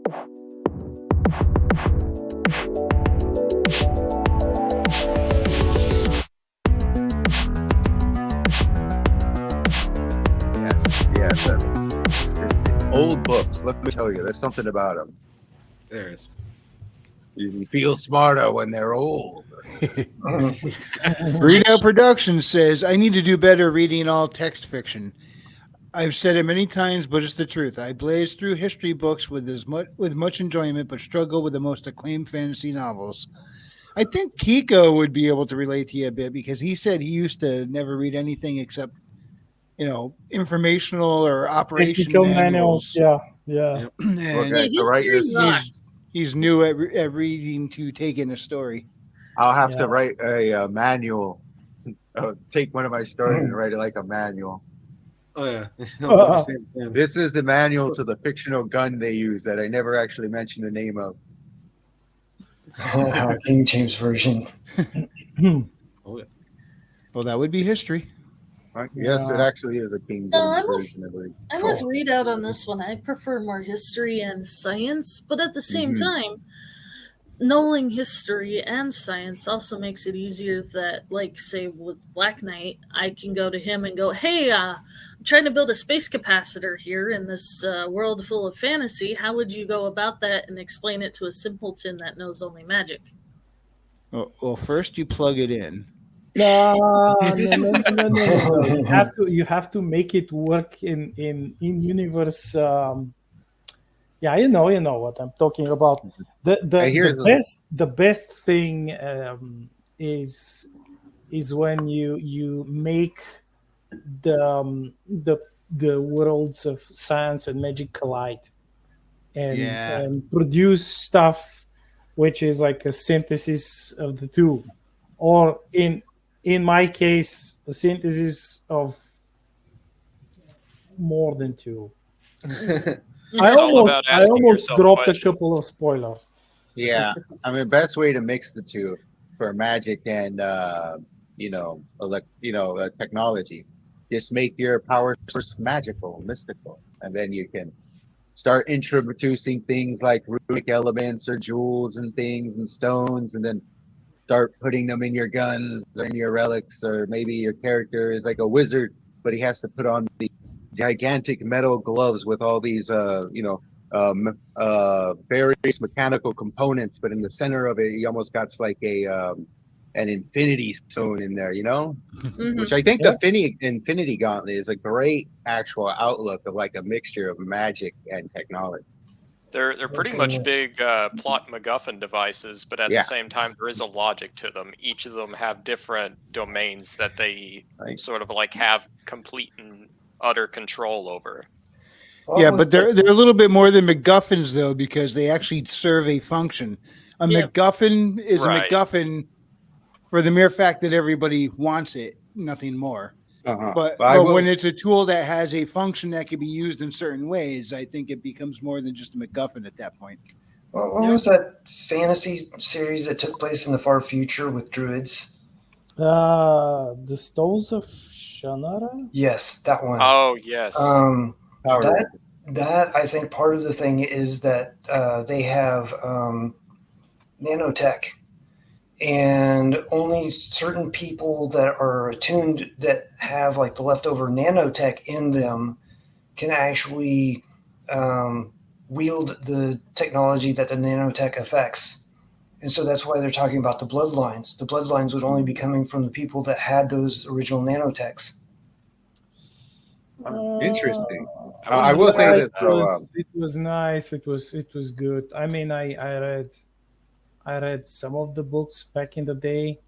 Yes. It's old books. Let me tell you, there's something about them. There's you feel smarter when they're old. Readout Productions says, I need to do better reading all text fiction. I've said it many times, but it's the truth. I blaze through history books with much enjoyment, but struggle with the most acclaimed fantasy novels. I think Kiko would be able to relate to you a bit because he said he used to never read anything except, informational or operation Technical manuals. manuals. Yeah. And Okay, so write your. he's new at reading to take in a story. I'll have to write a manual. Take one of my stories and write it like a manual. Oh yeah. This is the manual to the fictional gun they use that I never actually mentioned the name of. King James version. Oh yeah. Well, that would be history. Right? Yes, it actually is a King James version. I'm with Readout on this one. I prefer more history and science, but at the same time, knowing history and science also makes it easier that, like, say, with Black Knight, I can go to him and go, hey, I'm trying to build a space capacitor here in this world full of fantasy. How would you go about that and explain it to a simpleton that knows only magic? Well, first you plug it in. No. You have to make it work in universe. Yeah, you know what I'm talking about. The best thing is when you make the worlds of science and magic collide and produce stuff which is like a synthesis of the two, or in my case, a synthesis of more than two. I almost dropped a couple of spoilers. Yeah, I mean, best way to mix the two for magic and technology. Just make your power source magical, mystical, and then you can start introducing things like runic elements or jewels and things and stones, and then start putting them in your guns or in your relics, or maybe your character is like a wizard, but he has to put on the gigantic metal gloves with all these various mechanical components, but in the center of it, he almost got like an infinity stone in there, which I think the infinity gauntlet is a great actual outlook of like a mixture of magic and technology. They're pretty much big plot MacGuffin devices, but at the same time, there is a logic to them. Each of them have different domains that they sort of like have complete and utter control over. Yeah, but they're a little bit more than MacGuffins, though, because they actually serve a function. A MacGuffin is a MacGuffin for the mere fact that everybody wants it, nothing more. But when it's a tool that has a function that can be used in certain ways, I think it becomes more than just a MacGuffin at that point. What was that fantasy series that took place in the far future with druids? The Stones of Shannara? Yes, that one. Oh, yes. That I think part of the thing is that they have nanotech, and only certain people that are attuned, that have like the leftover nanotech in them, can actually wield the technology that the nanotech affects. And so that's why they're talking about the bloodlines. The bloodlines would only be coming from the people that had those original nanotechs. Interesting. I will say this. It was nice. It was good. I mean, I read some of the books back in the day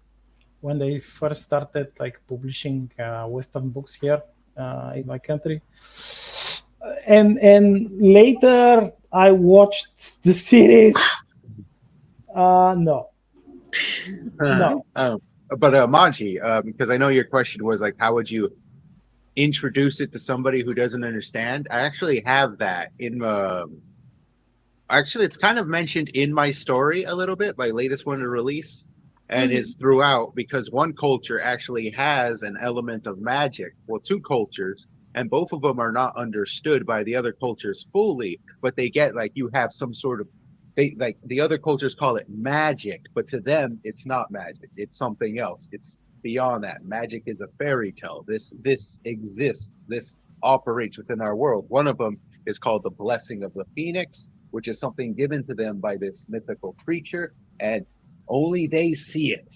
when they first started like publishing Western books here in my country, and later I watched the series. No. But Manji, because I know your question was like, how would you introduce it to somebody who doesn't understand? I actually have that in actually it's kind of mentioned in my story a little bit, my latest one to release, and is throughout, because one culture actually has an element of magic, well, two cultures, and both of them are not understood by the other cultures fully, but they get like you have some sort of like the other cultures call it magic, but to them it's not magic. It's something else. It's beyond that. Magic is a fairy tale. This exists. This operates within our world. One of them is called the blessing of the phoenix, which is something given to them by this mythical creature, and only they see it.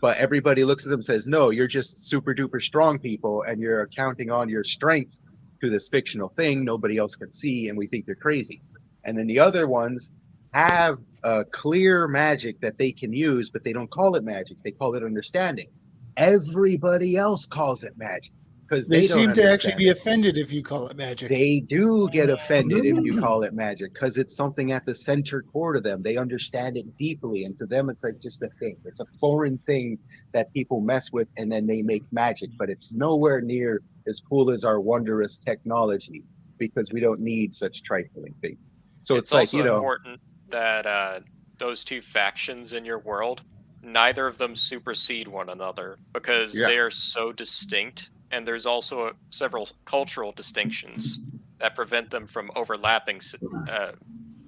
But everybody looks at them and says, no, you're just super duper strong people, and you're counting on your strength to this fictional thing nobody else can see, and we think you're crazy. And then the other ones have a clear magic that they can use, but they don't call it magic. They call it understanding. Everybody else calls it magic because they don't seem to actually understand be it. offended if you call it magic. They do get offended if you call it magic because it's something at the center core to them. They understand it deeply, and to them it's like just a thing. It's a foreign thing that people mess with, and then they make magic, but it's nowhere near as cool as our wondrous technology because we don't need such trifling things. So it's like, also important that those two factions in your world, neither of them supersede one another because they are so distinct, and there's also several cultural distinctions that prevent them from overlapping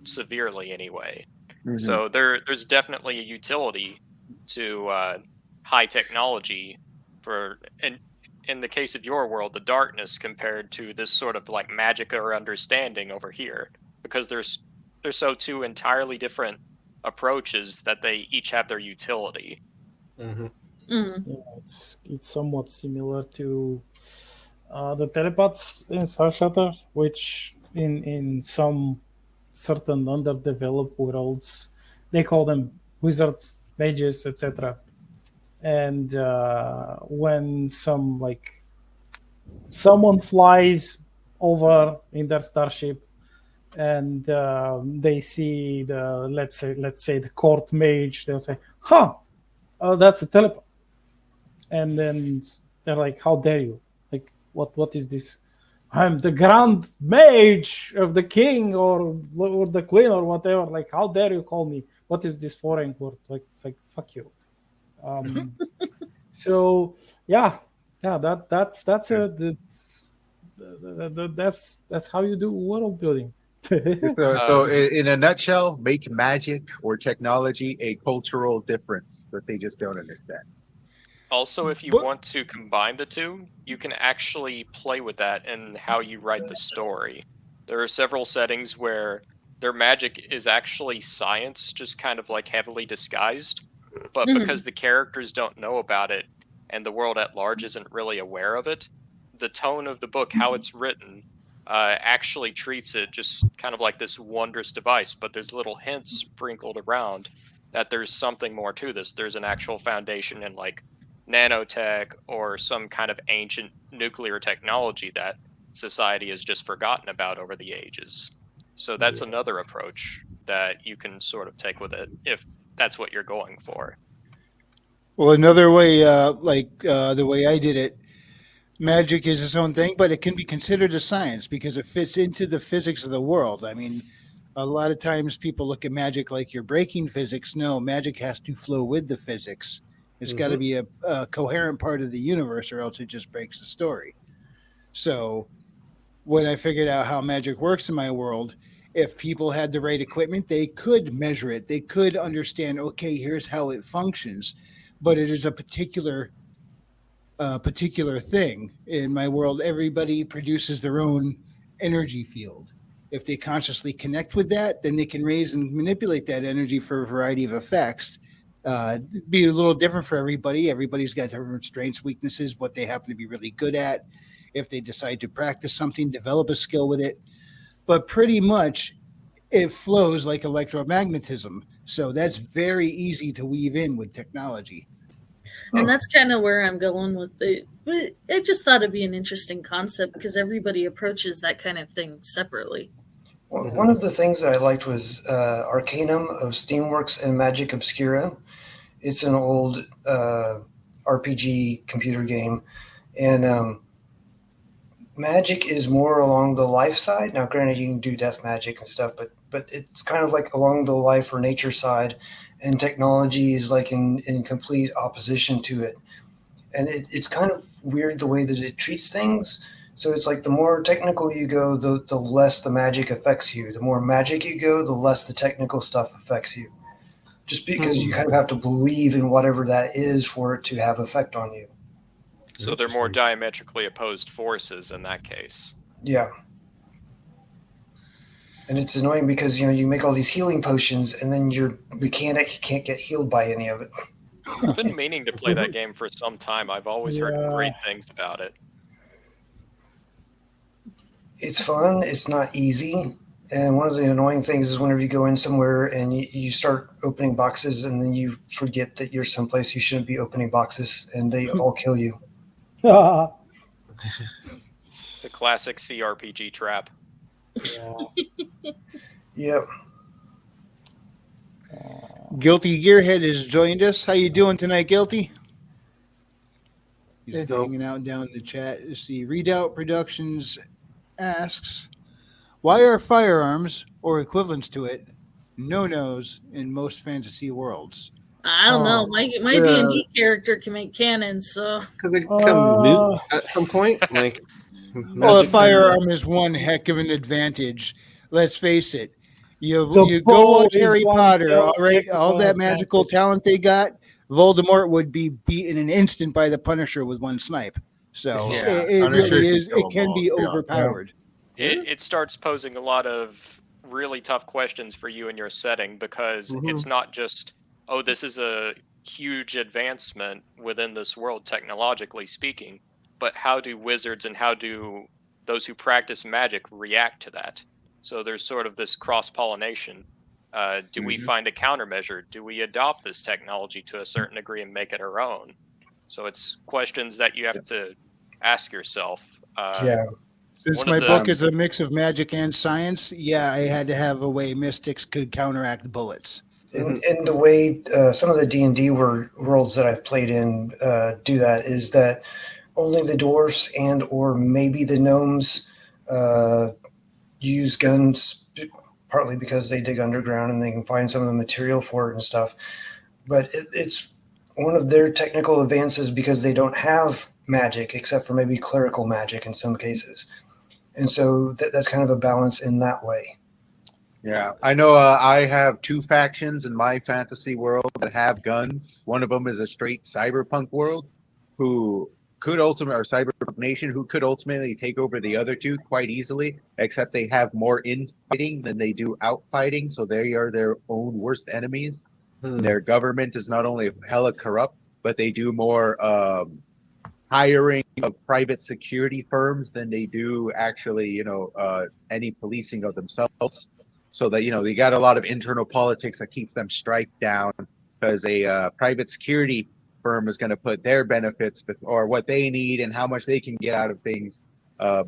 severely anyway. Mm-hmm. So there's definitely a utility to high technology for, in the case of your world, the darkness compared to this sort of like magic or understanding over here, because there's so two entirely different approaches that they each have their utility. Mm-hmm. Yeah, it's somewhat similar to the telepaths in Star Shattered, which in some certain underdeveloped worlds they call them wizards, mages, etc. And when someone flies over in their starship and they see the let's say the court mage, they'll say, that's a telepath. And then they're like, how dare you, like what is this? I'm the grand mage of the king or the queen or whatever, like how dare you call me, what is this foreign word? Like it's like fuck you. So that's how you do world building. So in a nutshell, make magic or technology a cultural difference that they just don't understand. Also, if you want to combine the two, you can actually play with that in how you write the story. There are several settings where their magic is actually science, just kind of like heavily disguised. But because the characters don't know about it and the world at large isn't really aware of it, the tone of the book, how it's written, actually treats it just kind of like this wondrous device, but there's little hints sprinkled around that there's something more to this. There's an actual foundation in like nanotech or some kind of ancient nuclear technology that society has just forgotten about over the ages. So that's another approach that you can sort of take with it if that's what you're going for. Well, another way, the way I did it, magic is its own thing, but it can be considered a science because it fits into the physics of the world. I mean, a lot of times people look at magic like you're breaking physics. No, magic has to flow with the physics. It's got to be a coherent part of the universe, or else it just breaks the story. So when I figured out how magic works in my world, if people had the right equipment, they could measure it. They could understand, okay, here's how it functions. But it is a particular thing. In my world, everybody produces their own energy field. If they consciously connect with that, then they can raise and manipulate that energy for a variety of effects. Be a little different for everybody. Everybody's got different strengths, weaknesses, what they happen to be really good at. If they decide to practice something, develop a skill with it. But pretty much it flows like electromagnetism. So that's very easy to weave in with technology. And that's kind of where I'm going with it. I just thought it'd be an interesting concept because everybody approaches that kind of thing separately. One of the things that I liked was Arcanum of Steamworks and Magic Obscura. It's an old RPG computer game. And magic is more along the life side. Now, granted, you can do death magic and stuff, but it's kind of like along the life or nature side. And technology is like in complete opposition to it. And it's kind of weird the way that it treats things. So it's like the more technical you go, the less the magic affects you. The more magic you go, the less the technical stuff affects you. Just because you kind of have to believe in whatever that is for it to have effect on you. So they're more diametrically opposed forces in that case. Yeah. And it's annoying because, you make all these healing potions and then your mechanic can't get healed by any of it. I've been meaning to play that game for some time. I've always heard great things about it. It's fun. It's not easy. And one of the annoying things is whenever you go in somewhere and you start opening boxes and then you forget that you're someplace you shouldn't be opening boxes and they all kill you. It's a classic CRPG trap. Yep. Guilty Gearhead has joined us. How you doing tonight, Guilty? He's hanging out down in the chat. Let's see. Readout Productions asks, why are firearms, or equivalents to it, no-nos in most fantasy worlds? I don't know. My D&D character can make cannons, so... Because they become moot at some point. Like, well, a firearm is one heck of an advantage. Let's face it. You go watch Harry Potter, all right? All that magical talent they got, Voldemort would be beaten in an instant by the Punisher with one snipe. So it really is. It can be overpowered. It starts posing a lot of really tough questions for you in your setting because it's not just, oh, this is a huge advancement within this world, technologically speaking, but how do wizards and how do those who practice magic react to that? So there's sort of this cross-pollination. Do we find a countermeasure? Do we adopt this technology to a certain degree and make it our own? So it's questions that you have to ask yourself. Since my book is a mix of magic and science, I had to have a way mystics could counteract bullets. And the way some of the D&D worlds that I've played in do that is that only the dwarfs and or maybe the gnomes use guns, partly because they dig underground and they can find some of the material for it and stuff. But it's one of their technical advances because they don't have magic except for maybe clerical magic in some cases. And so that's kind of a balance in that way. Yeah, I know I have two factions in my fantasy world that have guns. One of them is a straight cyberpunk world who could ultimately, or cyberpunk nation, who could ultimately take over the other two quite easily, except they have more infighting than they do outfighting, so they are their own worst enemies. Their government is not only hella corrupt, but they do more hiring of private security firms than they do actually, any policing of themselves. So that, they got a lot of internal politics that keeps them striked down because a private security firm is going to put their benefits or what they need and how much they can get out of things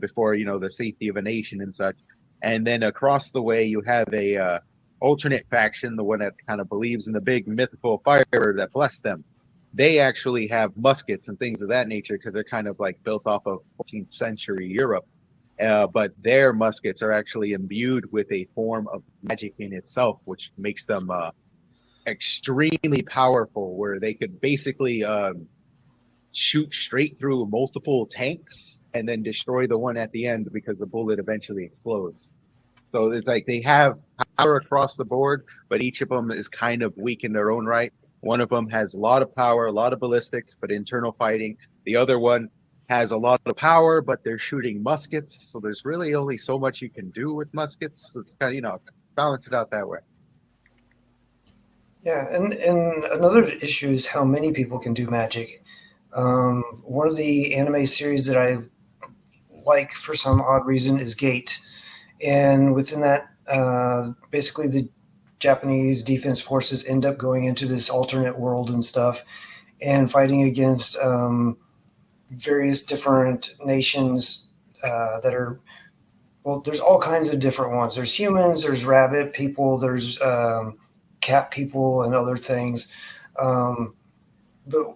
before, the safety of a nation and such. And then across the way, you have a alternate faction, the one that kind of believes in the big mythical fire that blessed them. They actually have muskets and things of that nature because they're kind of like built off of 14th century Europe. But their muskets are actually imbued with a form of magic in itself, which makes them extremely powerful, where they could basically shoot straight through multiple tanks and then destroy the one at the end because the bullet eventually explodes. So it's like they have power across the board, but each of them is kind of weak in their own right. One of them has a lot of power, a lot of ballistics, but internal fighting. The other one has a lot of power, but they're shooting muskets. So there's really only so much you can do with muskets. So it's kind of, balance it out that way. Yeah, and another issue is how many people can do magic. One of the anime series that I like for some odd reason is Gate. And within that, basically the Japanese defense forces end up going into this alternate world and stuff and fighting against various different nations that are, there's all kinds of different ones. There's humans, there's rabbit people, there's cat people and other things. But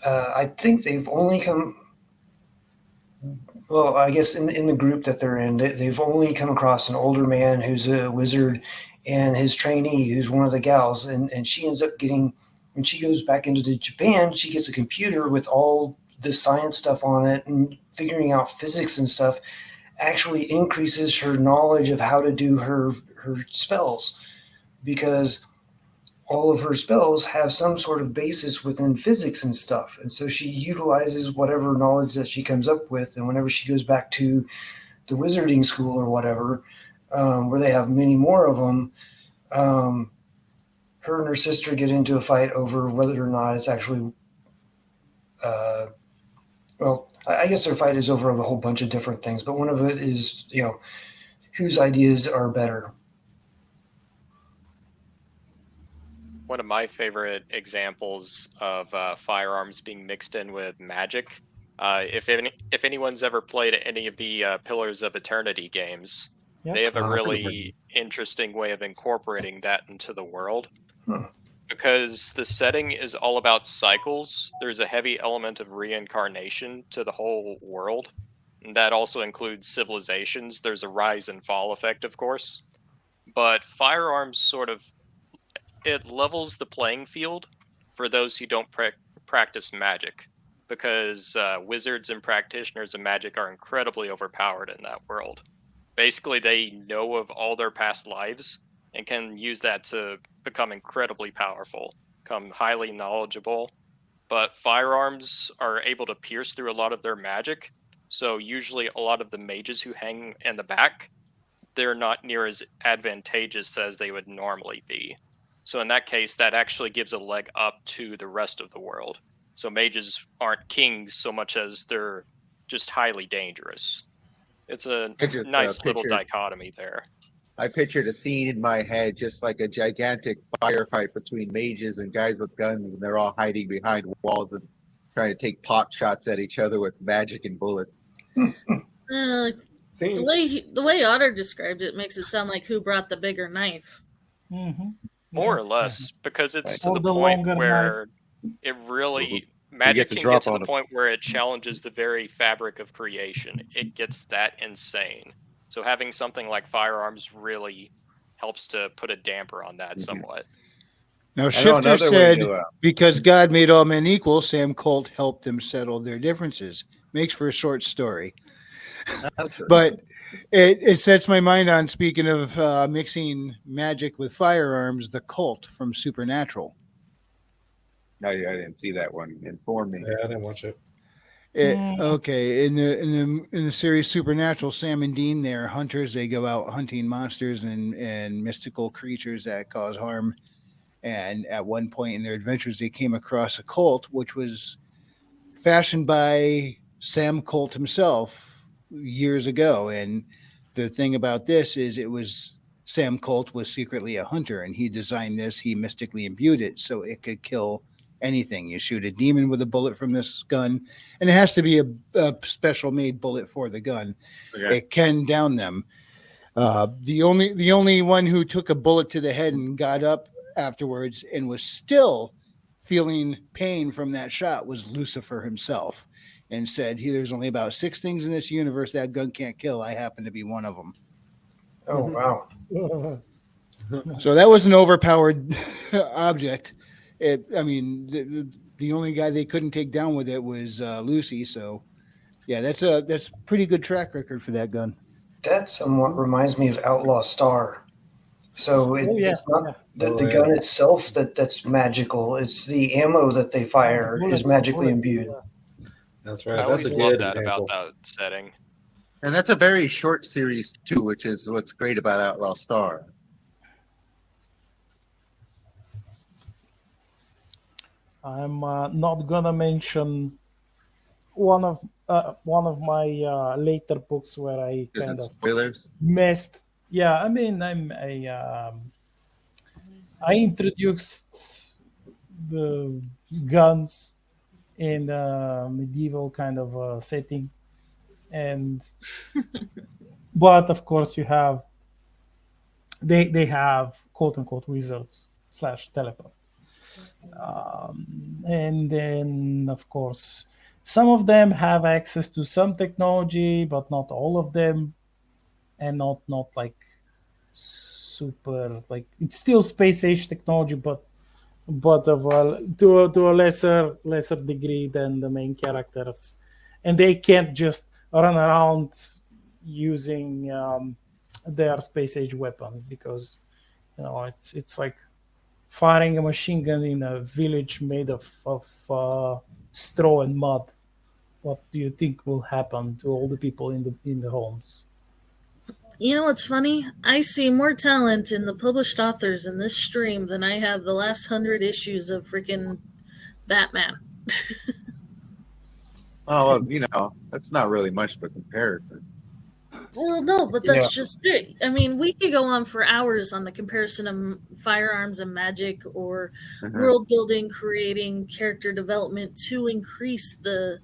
I think they've only come, well, I guess in the group that they're in, they've only come across an older man who's a wizard and his trainee who's one of the gals. And she ends up getting, when she goes back into Japan, she gets a computer with all the science stuff on it and figuring out physics and stuff actually increases her knowledge of how to do her spells, because all of her spells have some sort of basis within physics and stuff. And so she utilizes whatever knowledge that she comes up with. And whenever she goes back to the wizarding school or whatever, where they have many more of them, her and her sister get into a fight over whether or not it's actually, well, I guess their fight is over a whole bunch of different things, but one of it is, whose ideas are better. One of my favorite examples of firearms being mixed in with magic, if anyone's ever played any of the Pillars of Eternity games, they have a really interesting way of incorporating that into the world. Because the setting is all about cycles, there's a heavy element of reincarnation to the whole world. And that also includes civilizations. There's a rise and fall effect, of course. But firearms sort of, it levels the playing field for those who don't practice magic. Because wizards and practitioners of magic are incredibly overpowered in that world. Basically, they know of all their past lives and can use that to become incredibly powerful, become highly knowledgeable. But firearms are able to pierce through a lot of their magic, so usually a lot of the mages who hang in the back, they're not near as advantageous as they would normally be. So in that case, that actually gives a leg up to the rest of the world. So mages aren't kings so much as they're just highly dangerous. It's a nice little dichotomy there. I pictured a scene in my head, just like a gigantic firefight between mages and guys with guns, and they're all hiding behind walls and trying to take pot shots at each other with magic and bullets. The way Otter described it makes it sound like who brought the bigger knife. Mm-hmm. More or less, because it's to the point where it really magic can get to the point where it challenges the very fabric of creation. It gets that insane. So having something like firearms really helps to put a damper on that somewhat. Now, Shifter said, because God made all men equal, Sam Colt helped them settle their differences. Makes for a short story. But it sets my mind on, speaking of mixing magic with firearms, the Cult from Supernatural. No, I didn't see that one. Inform me. Yeah, I didn't watch it. Okay, in the series Supernatural, Sam and Dean, they're hunters. They go out hunting monsters and mystical creatures that cause harm. And at one point in their adventures, they came across a cult, which was fashioned by Sam Colt himself years ago. And the thing about this is, it was Sam Colt was secretly a hunter, and he designed this. He mystically imbued it so it could kill anything. You shoot a demon with a bullet from this gun, and it has to be a special made bullet for the gun. Okay. It can down them. The only one who took a bullet to the head and got up afterwards and was still feeling pain from that shot was Lucifer himself, and said, there's only about 6 things in this universe that gun can't kill. I happen to be one of them. Oh, wow. So that was an overpowered object. The only guy they couldn't take down with it was Lucy. So, yeah, that's pretty good track record for that gun. That somewhat reminds me of Outlaw Star. So it's not the gun itself that's magical. It's the ammo that they fire is magically imbued. That's right. I always love that about that setting. And that's a very short series too, which is what's great about Outlaw Star. I'm not gonna mention one of my later books where I kind of spoilers messed. Yeah, I mean, I introduced the guns in a medieval kind of setting, and but of course you have they have quote unquote wizards / telepaths. And then, of course, some of them have access to some technology, but not all of them, and not like super, like, it's still space age technology, but but to a lesser degree than the main characters, and they can't just run around using their space age weapons because it's like firing a machine gun in a village made of straw and mud. What do you think will happen to all the people in the homes? You know what's funny? I see more talent in the published authors in this stream than I have the last 100 issues of freaking Batman. Oh, well, that's not really much of a comparison. Well, no, but that's just it. I mean, we could go on for hours on the comparison of firearms and Magick or world building, creating character development to increase the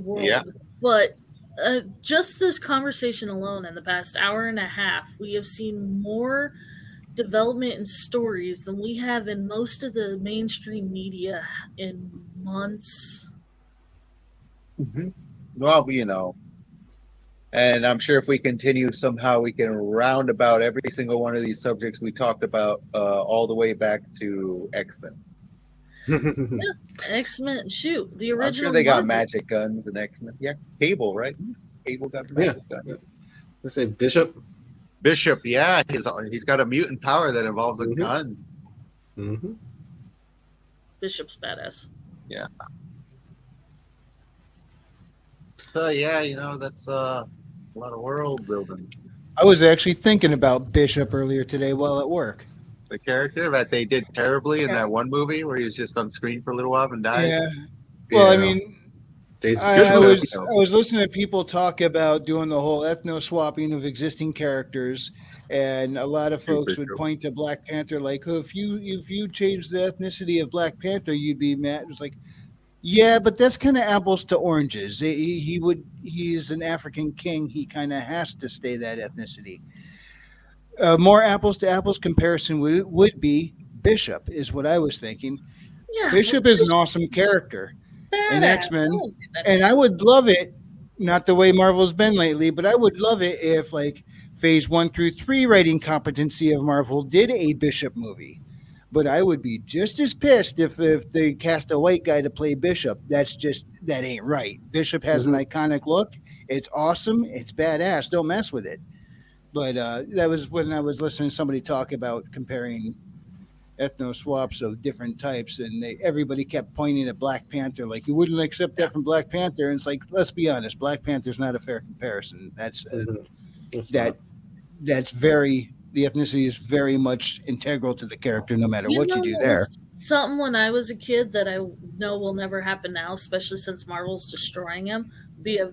world. Yeah. But just this conversation alone in the past hour and a half, we have seen more development and stories than we have in most of the mainstream media in months. Well, and I'm sure if we continue somehow, we can round about every single one of these subjects we talked about all the way back to X-Men. X-Men, shoot, the original. I'm sure they got magic guns and X-Men. Yeah, Cable, right? Cable got the magic gun. Yeah. Let's say Bishop. Bishop, yeah, he's got a mutant power that involves a gun. Mm-hmm. Bishop's badass. Yeah. So yeah, that's a lot of world building. I was actually thinking about Bishop earlier today while at work. The character that they did terribly in that one movie where he was just on screen for a little while and died. Yeah. Well, I mean, I was listening to people talk about doing the whole ethno swapping of existing characters, and a lot of folks would point to Black Panther like, oh, if you change the ethnicity of Black Panther, you'd be mad. It's like, yeah, but that's kind of apples to oranges. He's an African king. He kind of has to stay that ethnicity. More apples to apples comparison would be Bishop, is what I was thinking. Yeah, Bishop is an awesome character in X-Men, and I would love it, not the way Marvel's been lately, but I would love it if like phase 1 through 3 writing competency of Marvel did a Bishop movie. But I would be just as pissed if they cast a white guy to play Bishop. That ain't right. Bishop has an iconic look. It's awesome. It's badass. Don't mess with it. But that was when I was listening to somebody talk about comparing ethno swaps of different types, and everybody kept pointing at Black Panther like you wouldn't accept that from Black Panther. And it's like, let's be honest, Black Panther's not a fair comparison. That's very. The ethnicity is very much integral to the character, no matter what you do there. Something when I was a kid that I know will never happen now, especially since Marvel's destroying him, be a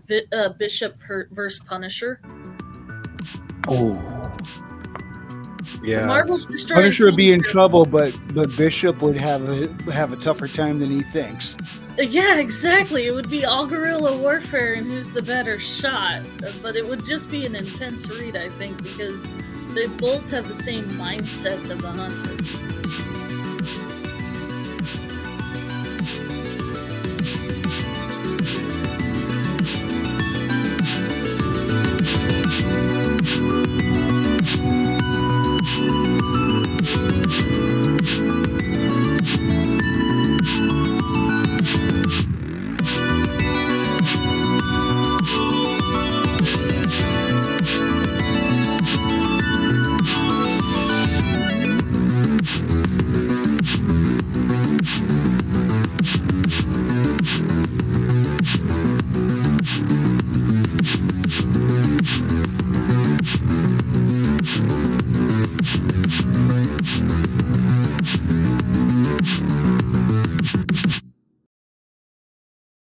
Bishop versus Punisher. Oh, yeah. Marvel's destroying Punisher would be in trouble, but Bishop would have a tougher time than he thinks. Yeah, exactly. It would be all guerrilla warfare and who's the better shot. But it would just be an intense read, I think, because they both have the same mindset of the hunter.